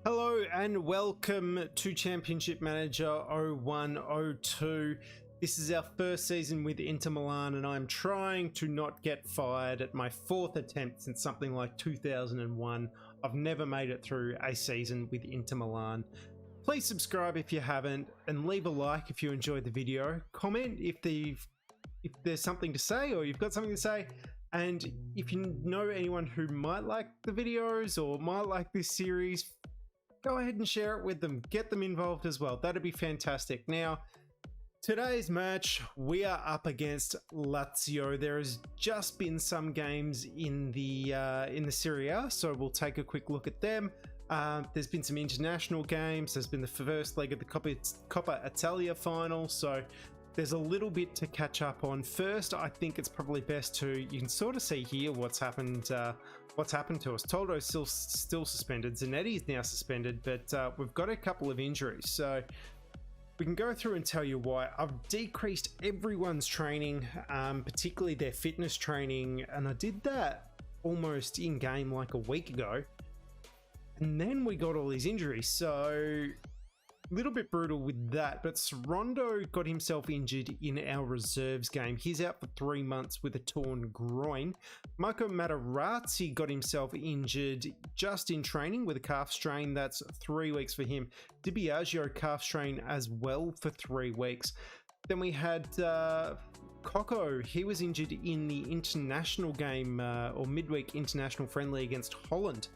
Hello and welcome to Championship Manager 0102. This is our first season with Inter Milan and I'm trying to not get fired at my fourth attempt since something like 2001. I've never made it through a season with Inter Milan. Please subscribe if you haven't and leave a like if you enjoyed the video. Comment if there's something to say or you've got something to say. And if you know anyone who might like the videos or might like this series, go ahead and share it with them. Get them involved as well. That'd be fantastic. Now, today's match, we are up against Lazio. There has just been some games in the Serie A, so we'll take a quick look at them. There's been some international games. There's been the first leg of the Coppa Italia final, so there's a little bit to catch up on. First, I think it's probably best you can sort of see here what's happened to us. Toldo's still suspended. Zanetti's now suspended, but we've got a couple of injuries. So we can go through and tell you why. I've decreased everyone's training, particularly their fitness training, and I did that almost in game like a week ago. And then we got all these injuries, so a little bit brutal with that. But Rondo got himself injured in our reserves game. He's out for 3 months with a torn groin. Marco Materazzi got himself injured just in training with a calf strain. That's 3 weeks for him. Di Biagio calf strain as well for 3 weeks. Then we had Coco. He was injured in the international game or midweek international friendly against Holland,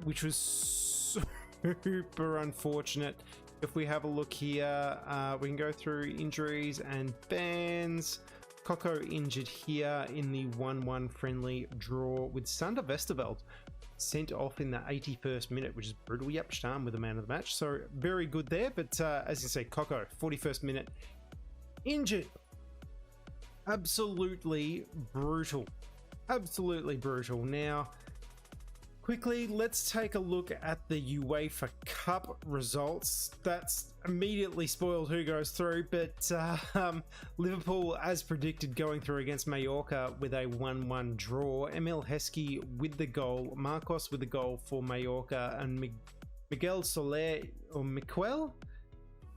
which was super unfortunate. If we have a look here, we can go through injuries and bans. Coco injured here in the 1-1 friendly draw with Sander Westerveld sent off in the 81st minute, which is brutal. Yep, Stam with the man of the match, so very good there. But as you say, Coco 41st minute injured. Absolutely brutal, absolutely brutal. Now quickly, let's take a look at the UEFA Cup results. That's immediately spoiled who goes through, but Liverpool, as predicted, going through against Mallorca with a 1-1 draw. Emil Heskey with the goal, Marcos with the goal for Mallorca, and Miguel Soler, or Miquel?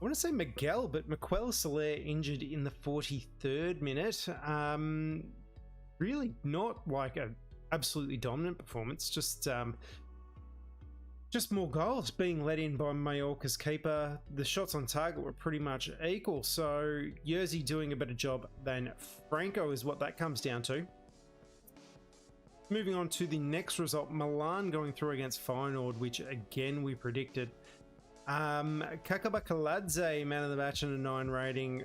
I want to say Miguel, but Miquel Soler injured in the 43rd minute. Really not like a absolutely dominant performance, just more goals being let in by Mallorca's keeper. The shots on target were pretty much equal, so Jersey doing a better job than Franco is what that comes down to. Moving on to the next result, Milan going through against Feyenoord, which again we predicted. Kakabakaladze, man of the match and a 9 rating.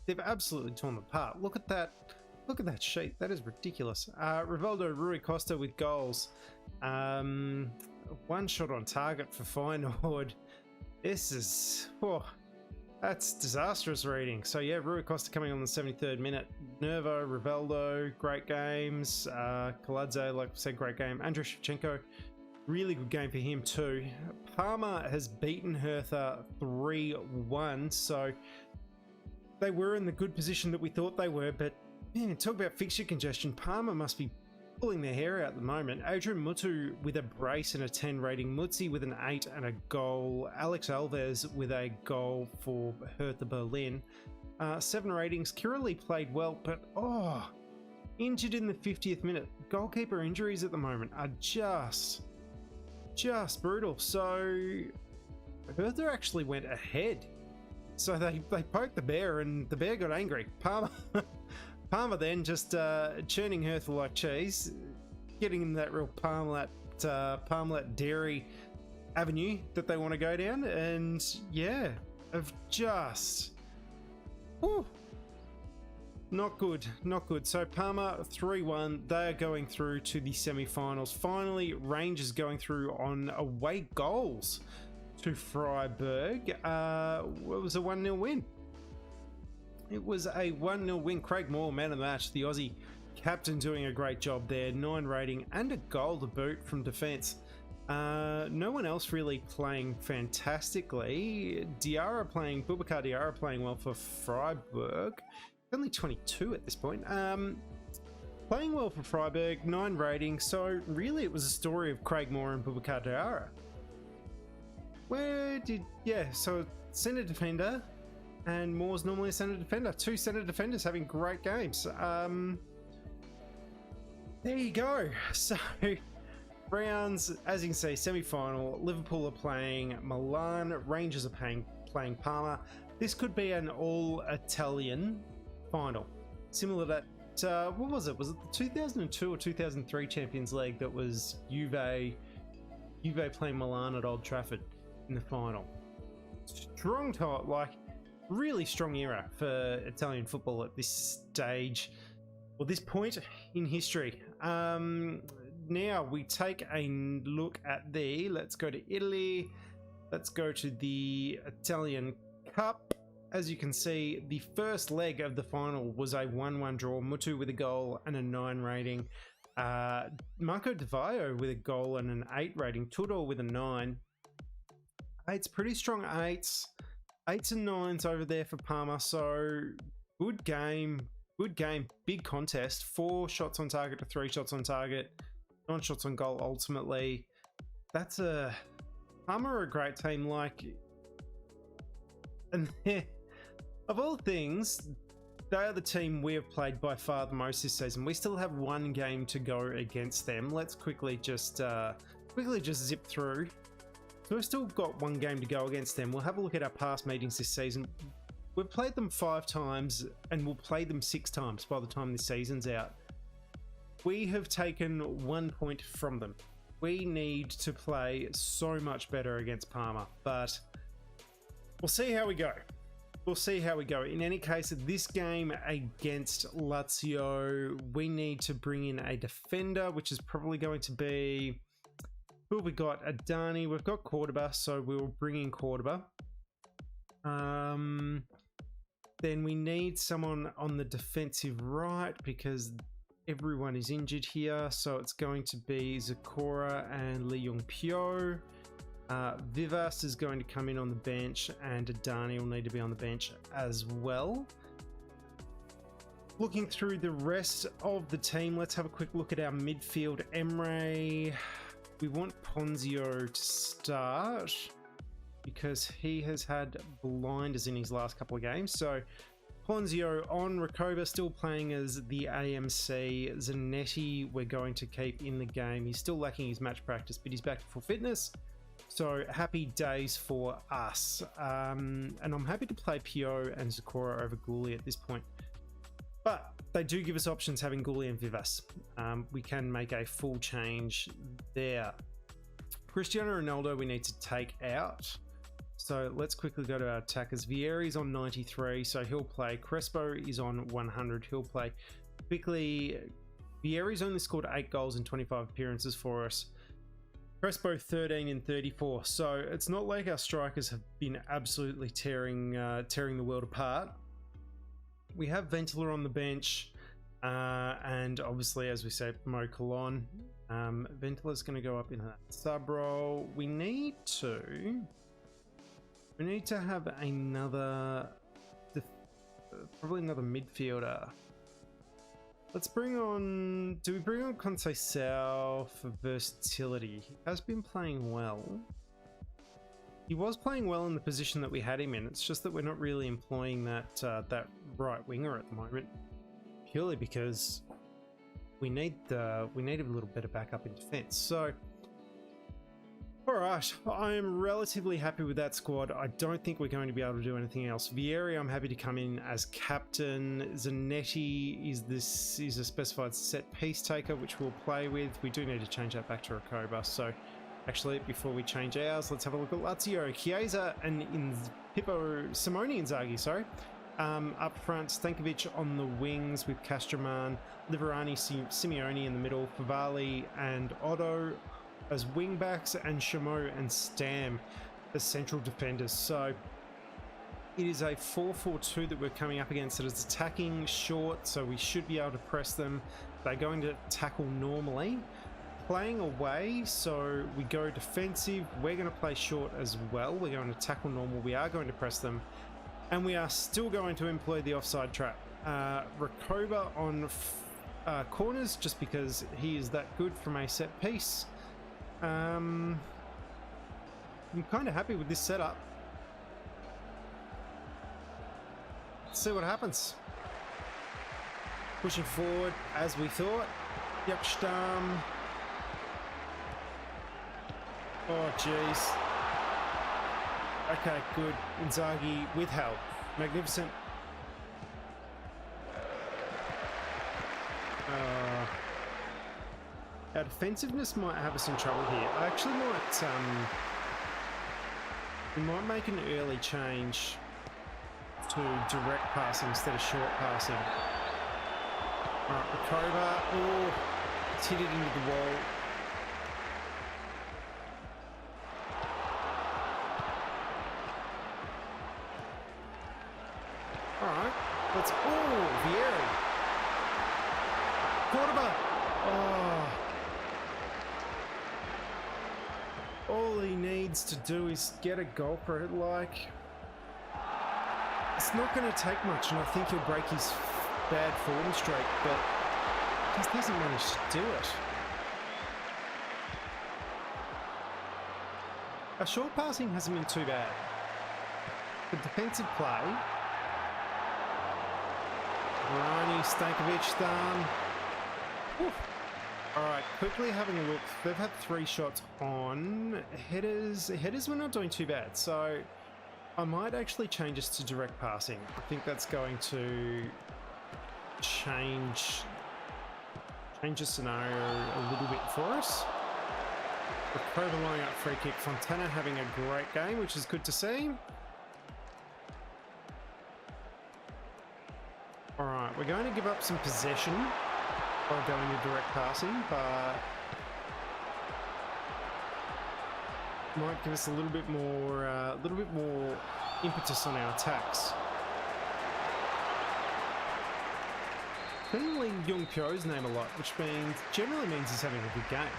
They've absolutely torn them apart. Look at that. Look at that sheet. That is ridiculous. Rivaldo Rui Costa with goals. 1 shot on target for Feyenoord. This is... that's disastrous reading. So yeah, Rui Costa coming on the 73rd minute. Nervo, Rivaldo, great games. Kaladze, like I said, great game. Andriy Shevchenko, really good game for him too. Parma has beaten Hertha 3-1. So they were in the good position that we thought they were, but man, talk about fixture congestion. Parma must be pulling their hair out at the moment. Adrian Mutu with a brace and a 10 rating. Mutzi with an 8 and a goal. Alex Alves with a goal for Hertha Berlin. 7 ratings. Kirili played well, but injured in the 50th minute. Goalkeeper injuries at the moment are just brutal. So Hertha actually went ahead. So they poked the bear and the bear got angry. Parma then just churning Hertha like cheese, getting in that real Parmalat dairy avenue that they want to go down, and yeah, of just not good. So Parma 3-1, they are going through to the semi-finals. Finally, Rangers going through on away goals to Freiburg. It was a 1-0 win. It was a 1-0 win. Craig Moore, man of the match, the Aussie captain, doing a great job there. 9 rating and a goal to boot from defence. No one else really playing fantastically. Boubacar Diarra playing well for Freiburg. Only 22 at this point. Playing well for Freiburg, 9 rating, so really it was a story of Craig Moore and Boubacar Diarra. So centre defender, and Moore's normally a centre defender. 2 centre defenders having great games. There you go. So, rounds, as you can see, semi-final. Liverpool are playing Milan, Rangers are playing Parma. This could be an all-Italian final. Similar to that, what was it? Was it the 2002 or 2003 Champions League that was Juve playing Milan at Old Trafford in the final? Strong top, like really strong era for Italian football at this stage, or this point in history. Now we take a look at let's go to Italy. Let's go to the Italian Cup. As you can see, the first leg of the final was a 1-1 draw. Mutu with a goal and a 9 rating. Marco Di Vaio with a goal and an 8 rating. Tudor with a 9. It's pretty strong 8s. 8s and 9s over there for Parma. So good game. Good game. Big contest. 4 shots on target to 3 shots on target. 9 shots on goal ultimately. Parma are a great team. And of all things, they are the team we have played by far the most this season. We still have 1 game to go against them. Let's quickly just zip through. So we've still got 1 game to go against them. We'll have a look at our past meetings this season. We've played them 5 times and we'll play them 6 times by the time this season's out. We have taken 1 point from them. We need to play so much better against Parma, but we'll see how we go. We'll see how we go. In any case, this game against Lazio, we need to bring in a defender, which is probably going to be... Who have we got? Adani. We've got Cordoba, so we'll bring in Cordoba. Then we need someone on the defensive right because everyone is injured here. So it's going to be Zakora and Lee Young Pyo. Vivas is going to come in on the bench, and Adani will need to be on the bench as well. Looking through the rest of the team, let's have a quick look at our midfield. Emre, we want Ponzio to start because he has had blinders in his last couple of games. So Ponzio on. Recoba still playing as the AMC. Zanetti we're going to keep in the game. He's still lacking his match practice, but he's back to full fitness. So happy days for us. And I'm happy to play Pio and Zakora over Gulli at this point. But they do give us options having Gulli and Vivas. We can make a full change there. Cristiano Ronaldo we need to take out. So let's quickly go to our attackers. Vieri's on 93, so he'll play. Crespo is on 100, he'll play. Quickly, Vieri's only scored 8 goals in 25 appearances for us. Crespo 13 in 34, so it's not like our strikers have been absolutely tearing the world apart. We have Ventila on the bench, and obviously, as we said, Mo Colon. Ventila's going to go up in that sub role. We need to have another, probably another midfielder. Let's bring on, do we bring on Conceição for versatility? He has been playing well. He was playing well in the position that we had him in. It's just that we're not really employing that that right winger at the moment, purely because we need a little bit of backup in defence. So, all right, I am relatively happy with that squad. I don't think we're going to be able to do anything else. Vieri, I'm happy to come in as captain. Zanetti is a specified set piece taker, which we'll play with. We do need to change that back to Recoba. So, actually, before we change ours, let's have a look at Lazio. Chiesa and Simone Inzaghi, sorry. Up front, Stankovic on the wings with Castroman, Liverani, Simeone in the middle, Favali and Otto as wing backs, and Chameau and Stam as central defenders. So it is a 4-4-2 that we're coming up against. It is attacking short, so we should be able to press them. They're going to tackle normally. Playing away, so we go defensive. We're going to play short as well. We're going to tackle normal. We are going to press them. And we are still going to employ the offside trap. Recoba on corners just because he is that good from a set piece. I'm kind of happy with this setup. Let's see what happens. Pushing forward as we thought. Yep, Stam. Oh, jeez. Okay, good. Inzaghi with help. Magnificent. Our defensiveness might have us in trouble here. I actually might, we might make an early change to direct passing instead of short passing. Alright, Rakova. Oh, it's hit it into the wall. Alright, let's. Oh, Vieri. Cordoba. Oh. All he needs to do is get a goal for it. Like, it's not going to take much, and I think he'll break his bad form streak, but he just hasn't managed to do it. Our short passing hasn't been too bad. The defensive play. Rani, Stankovic, done. Alright, quickly having a look. They've had 3 shots on. Headers we're not doing too bad, so I might actually change this to direct passing. I think that's going to change the scenario a little bit for us. Rakova lining up free kick. Fontana having a great game, which is good to see. Alright, we're going to give up some possession by going to direct passing, but might give us a little bit more impetus on our attacks. Calling Young Pyo's name a lot, which generally means he's having a good game.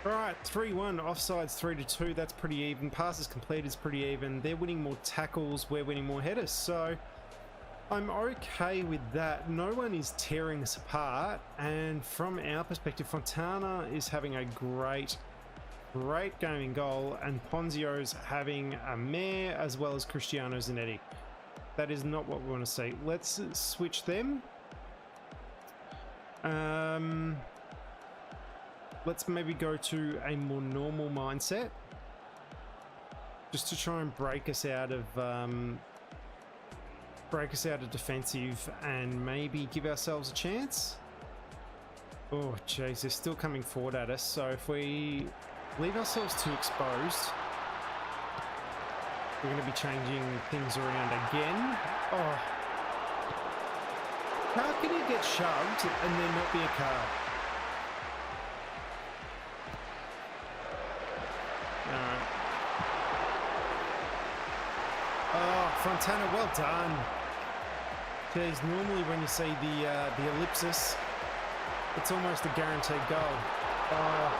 Alright, 3-1, offsides 3-2, that's pretty even. Passes completed is pretty even. They're winning more tackles, we're winning more headers, so I'm okay with that. No one is tearing us apart, and from our perspective, Fontana is having a great game in goal, and Ponzio's having a mare, as well as Cristiano Zanetti. That is not what we want to see. Let's switch them. Let's maybe go to a more normal mindset, just to try and break us out of defensive and maybe give ourselves a chance. Oh jeez, they're still coming forward at us, so if we leave ourselves too exposed, we're going to be changing things around again. Oh, how can you get shoved and there not be a card? Alright. Oh, Fontana, well done. Jeez, normally when you see the ellipsis, it's almost a guaranteed goal. Oh.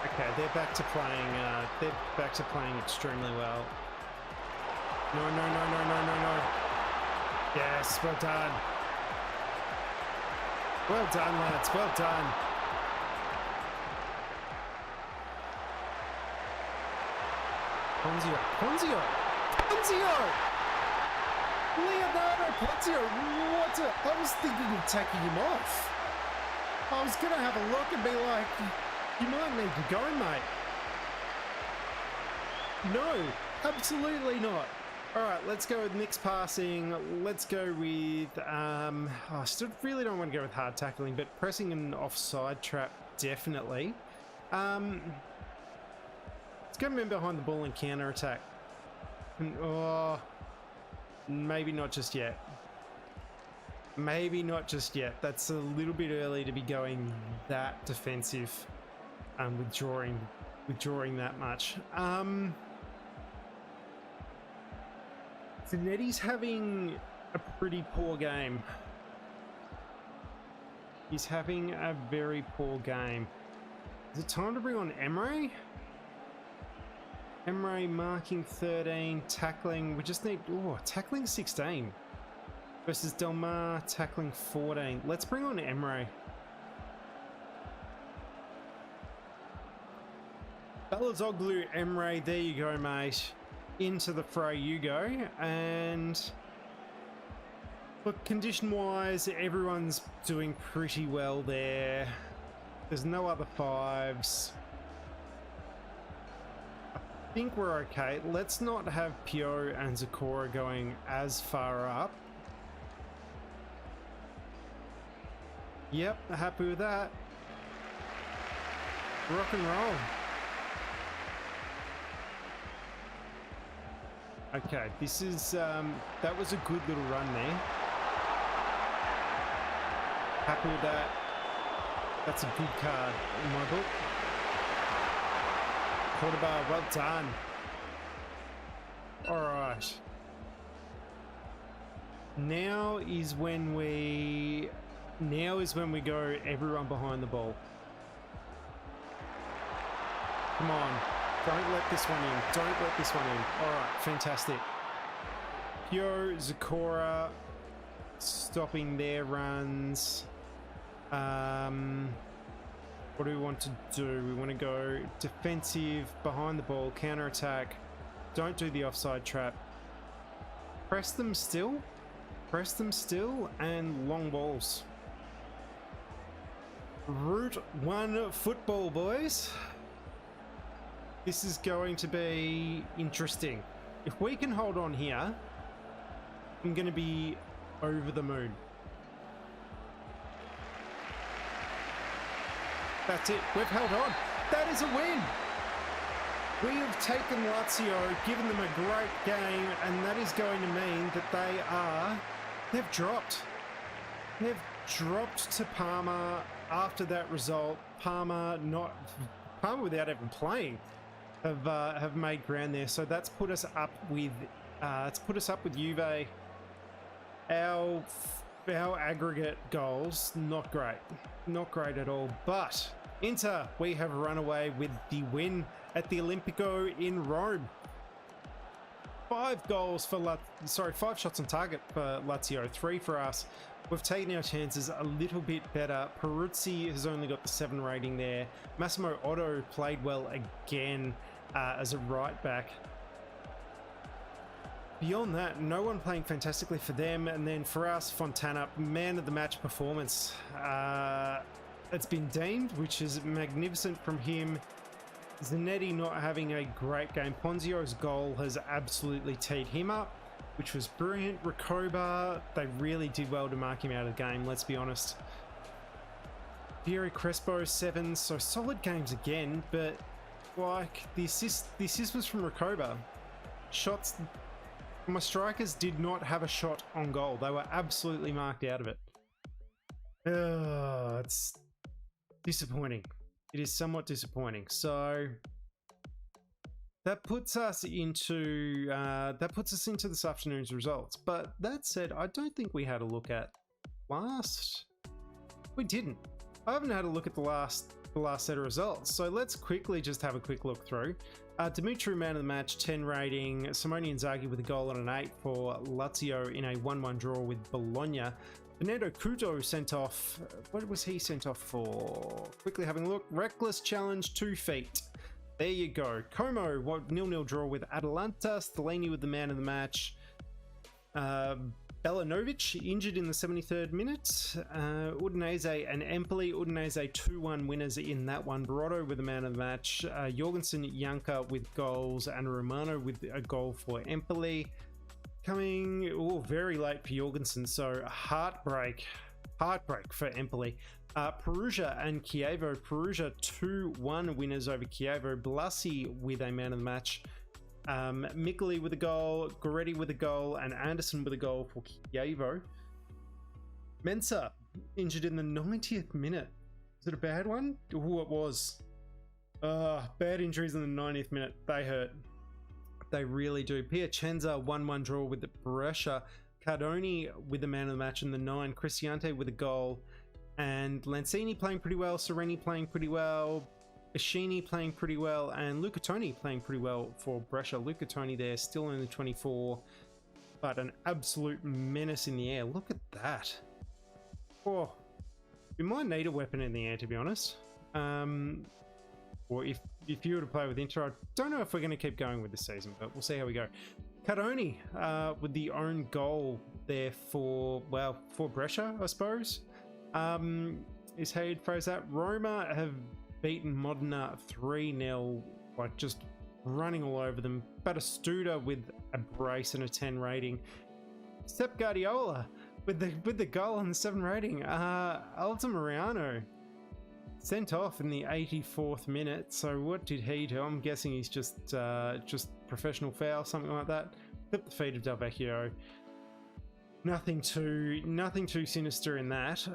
Okay, they're back to playing. They're back to playing extremely well. No. Yes, well done. Well done, lads. Well done. Ponzio! Leonardo Ponzio! What? I was thinking of taking him off. I was going to have a look and be like, you might need to go, mate. No, absolutely not. All right, let's go with mixed passing. Let's go with, I still really don't want to go with hard tackling, but pressing an offside trap, definitely. Let's go men behind the ball and counter attack. Oh, maybe not just yet. Maybe not just yet. That's a little bit early to be going that defensive, withdrawing that much. Zanetti's having a pretty poor game. He's having a very poor game. Is it time to bring on Emre? Emre marking 13, tackling, we just need, tackling 16 versus Delmar tackling 14. Let's bring on Emre. Balazoglu, Emre, there you go, mate. Into the fray you go. And look, condition-wise, everyone's doing pretty well there. There's no other fives. I think we're okay. Let's not have Pio and Zakora going as far up. Yep, happy with that. Rock and roll. Okay, this is, that was a good little run there. Happy with that. That's a good card in my book. Quarterbar, well done. All right. Now is when we go everyone behind the ball. Come on. Don't let this one in. Don't let this one in. All right, fantastic. Pio, Zakora, stopping their runs. What do we want to do? We want to go defensive, behind the ball, counter-attack. Don't do the offside trap. Press them still. Press them still, and long balls. Route 1 football, boys. This is going to be interesting. If we can hold on here, I'm going to be over the moon. That's it. We've held on. That is a win. We have taken Lazio, given them a great game, and that is going to mean that they've dropped. They've dropped to Parma after that result. Parma without even playing have made ground there. So that's put us up with Juve. Our aggregate goals, not great at all. But Inter, we have run away with the win at the Olimpico in Rome. 5 shots on target for Lazio, 3 for us. We've taken our chances a little bit better. Peruzzi has only got the 7 rating there. Massimo Otto played well again as a right back. Beyond that, no one playing fantastically for them. And then for us, Fontana, man of the match performance. It's been deemed, which is magnificent from him. Zanetti not having a great game. Ponzio's goal has absolutely teed him up, which was brilliant. Recoba, they really did well to mark him out of the game, let's be honest. Fieri Crespo, 7, so solid games again, but like the assist was from Recoba. Shots, my strikers did not have a shot on goal. They were absolutely marked out of it. It's disappointing. It is somewhat disappointing. So that puts us into this afternoon's results. But that said, I don't think we had a look at last. We didn't. I haven't had a look at the last set of results. So let's quickly just have a quick look through. Dimitri, man of the match, 10 rating. Simone Inzaghi with a goal and an 8 for Lazio in a 1-1 draw with Bologna. Fernando Couto sent off. What was he sent off for? Quickly having a look. Reckless challenge, 2 feet. There you go. Como, 0-0 draw with Atalanta. Stellini with the man of the match. Belanovic injured in the 73rd minute. Udinese and Empoli. Udinese 2-1 winners in that one. Barotto with the man of the match. Jorgensen, Janka with goals, and Romano with a goal for Empoli. Coming very late for Jorgensen, so heartbreak for Empoli. Perugia and Chievo. Perugia 2-1 winners over Chievo. Blasi with a man of the match. Miccoli with a goal, Goretti with a goal, and Anderson with a goal for Chievo. Mensah injured in the 90th minute. Is it a bad one? Oh, it was. Bad injuries in the 90th minute. They hurt. They really do. Piacenza 1-1 draw with the Brescia. Cardoni with the man of the match in the 9. Cresciante with a goal. And Lanzini playing pretty well. Sereni playing pretty well. Ashini playing pretty well, and Luca Toni playing pretty well for Brescia. Luca Toni there, still only 24, but an absolute menace in the air. Look at that. Oh, we might need a weapon in the air, to be honest. Or if you were to play with Inter, I don't know if we're going to keep going with this season, but we'll see how we go. Cardoni with the own goal there for Brescia, I suppose, is how you'd phrase that. Roma have beaten Modena 3-0, like just running all over them. Batistuta with a brace and a 10 rating. Sepp Guardiola with the goal and the 7 rating. Alta Mariano sent off in the 84th minute. So what did he do? I'm guessing he's just professional foul, something like that. Flip the feet of Del Vecchio. Nothing too sinister in that.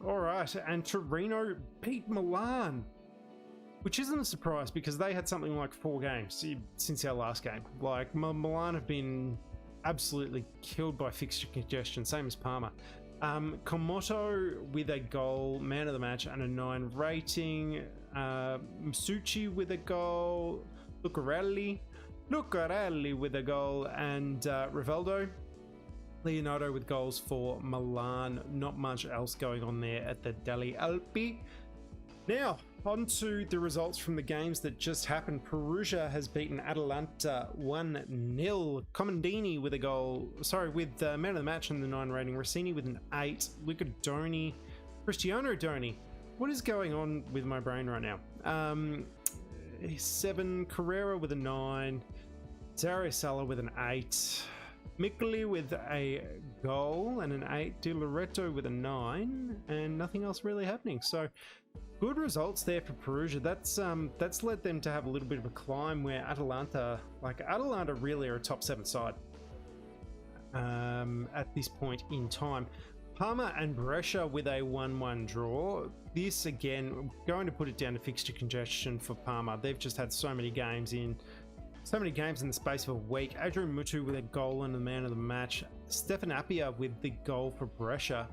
All right, and Torino beat Milan, which isn't a surprise because they had something like 4 games since our last game. Like Milan have been absolutely killed by fixture congestion, same as Parma. Komoto with a goal, man of the match, and a 9 rating. Masucci with a goal. Lucarelli with a goal, and Rivaldo. Leonardo with goals for Milan. Not much else going on there at the Delle Alpi. Now, on to the results from the games that just happened. Perugia has beaten Atalanta 1-0. Comandini with a goal, with man of the match and the 9 rating. Rossini with an 8. Luca Doni. Cristiano Doni. What is going on with my brain right now? 7. Carrera with a 9. Dario Sala with an 8. Miccoli with a goal and an 8. Di Loreto with a 9. And nothing else really happening. So good results there for Perugia. That's led them to have a little bit of a climb where Atalanta really are a top 7 side at this point in time. Parma and Brescia with a 1-1 draw. This again, going to put it down to fixture congestion for Parma. They've just had so many games in the space of a week. Adrian Mutu with a goal and the man of the match. Stefan Appia with the goal for Brescia.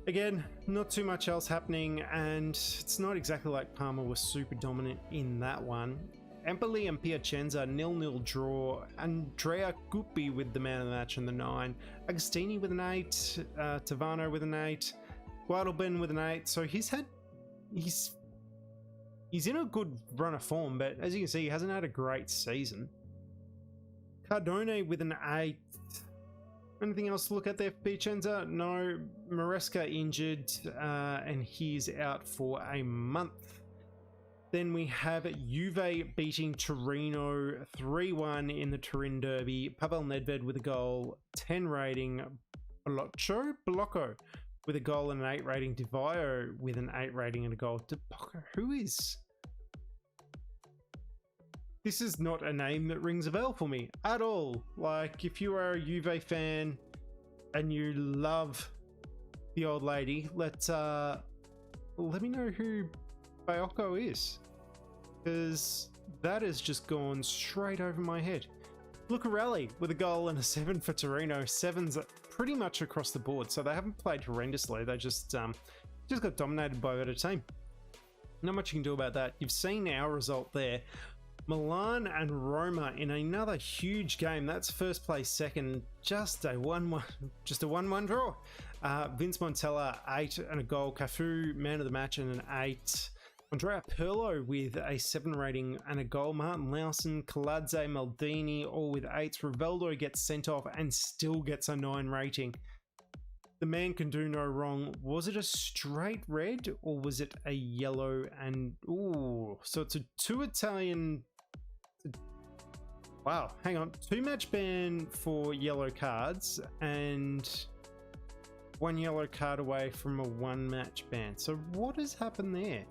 Again, not too much else happening, and it's not exactly like Parma was super dominant in that one. Empoli and Piacenza 0-0 draw. Andrea Guppi with the man of the match and the 9. Agostini with an 8. Tavano with an 8. Guadalben with an 8. So he's in a good run of form, but as you can see, he hasn't had a great season. Cardone with an 8. Anything else to look at there for Piacenza? No. Maresca injured, and he's out for a month. Then we have Juve beating Torino 3-1 in the Turin Derby. Pavel Nedved with a goal, 10 rating. Blocco with a goal and an 8 rating. Di Vaio with an 8 rating and a goal. Who is... This is not a name that rings a bell for me at all. Like, if you are a Juve fan and you love the old lady, let me know who Baiocco is, because that has just gone straight over my head. Lucarelli with a goal and a 7 for Torino. 7s pretty much across the board, so they haven't played horrendously. They just got dominated by a better team. Not much you can do about that. You've seen our result there. Milan and Roma in another huge game. That's first place second. Just a 1-1 draw. Vince Montella 8 and a goal. Cafu man of the match and an 8. Andrea Pirlo with a 7 rating and a goal. Martin Lawson, Kaladze, Maldini all with 8s. Rivaldo gets sent off and still gets a 9 rating. The man can do no wrong. Was it a straight red or was it a yellow? And ooh, so it's a 2 Italian. Wow, hang on. 2 match ban for yellow cards and 1 yellow card away from a 1 match ban. So what has happened there?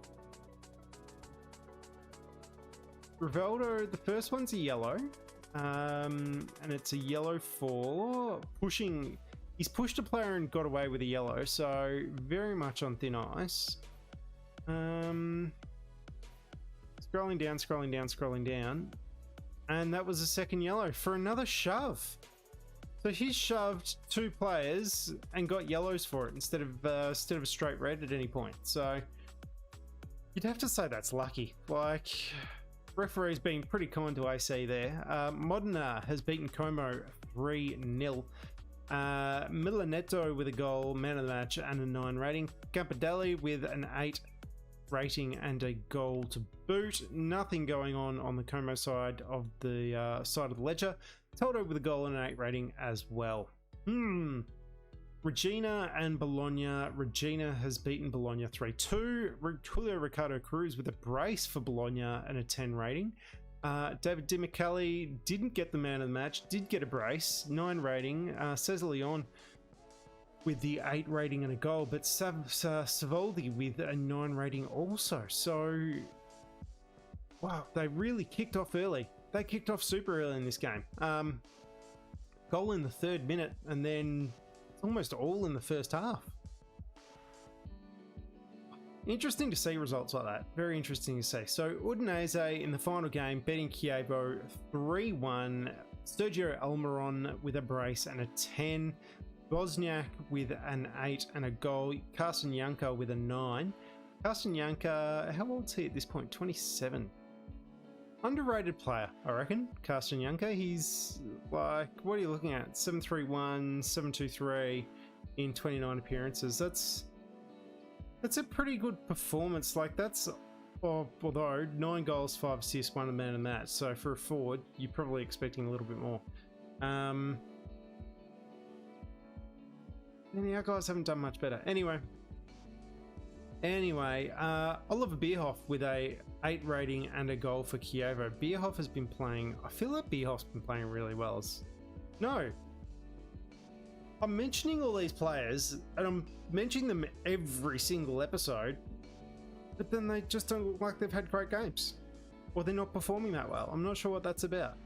Rivaldo, the first one's a yellow, and it's a yellow for pushing. He's pushed a player and got away with a yellow, so very much on thin ice. Scrolling down. And that was a second yellow for another shove. So he's shoved 2 players and got yellows for it instead of a straight red at any point. So You'd have to say that's lucky. Like, referee's been pretty kind to AC there. Modena has beaten Como 3-0. Milanetto with a goal, man of the match, and a 9 rating. Campidelli with an 8 rating and a goal to boot. Nothing going on the Como side of the ledger. Toldo with a goal and an 8 rating as well. Regina and Bologna. Regina has beaten Bologna 3-2. Julio Ricardo Cruz with a brace for Bologna and a 10 rating. David Di Michele didn't get the man of the match, did get a brace, 9 rating. Cesar Leon with the 8 rating and a goal, but Savoldi with a 9 rating also. So, wow, they really kicked off early. They kicked off super early in this game. Goal in the 3rd minute, and then almost all in the first half. Interesting to see results like that. Very interesting to see. So Udinese in the final game beating Chievo 3-1. Sergio Almiron with a brace and a 10. Bosniak with an 8 and a goal. Carsten Janka with a 9. Carsten Janka, how old is he at this point? 27. Underrated player, I reckon. Carsten Janka, he's like, what are you looking at? 731, 723 in 29 appearances. That's a pretty good performance. Like, that's, although 9 goals, 5 assists, 1 man of the match. So for a forward, you're probably expecting a little bit more. And the other guys haven't done much better. Anyway, Oliver Bierhoff with a 8 rating and a goal for Chievo. Bierhoff has been playing, I feel like Bierhoff's been playing really well. No. I'm mentioning all these players, and I'm mentioning them every single episode, but then they just don't look like they've had great games. Or they're not performing that well. I'm not sure what that's about.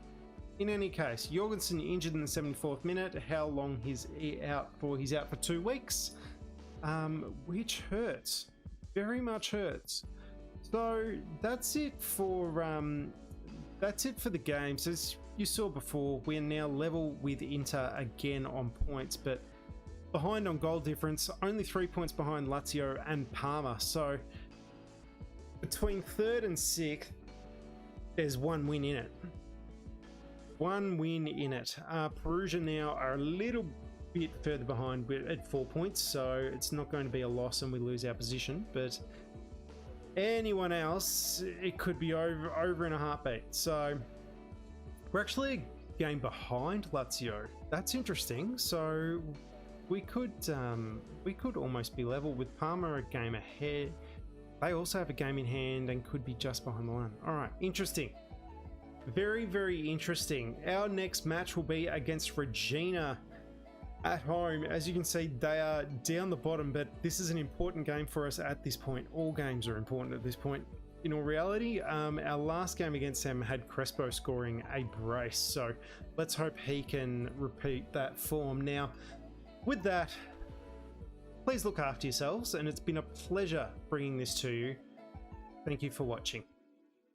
In any case, Jorgensen injured in the 74th minute. How long he's out for? He's out for 2 weeks, which hurts. Very much hurts. So that's it for the games. As you saw before, we are now level with Inter again on points, but behind on goal difference, only 3 points behind Lazio and Parma. So between 3rd and 6th, there's 1 win in it. 1 win in it. Perugia now are a little bit further behind at 4 points, so it's not going to be a loss and we lose our position, but anyone else, it could be over in a heartbeat. So we're actually a game behind Lazio. That's interesting. So we could almost be level with Parma a game ahead. They also have a game in hand and could be just behind the line. All right, interesting. Very, very interesting. Our next match will be against Regina at home. As you can see, they are down the bottom, but this is an important game for us at this point. All games are important at this point. In all reality, our last game against them had Crespo scoring a brace, so let's hope he can repeat that form. Now, with that, please look after yourselves, and it's been a pleasure bringing this to you. Thank you for watching.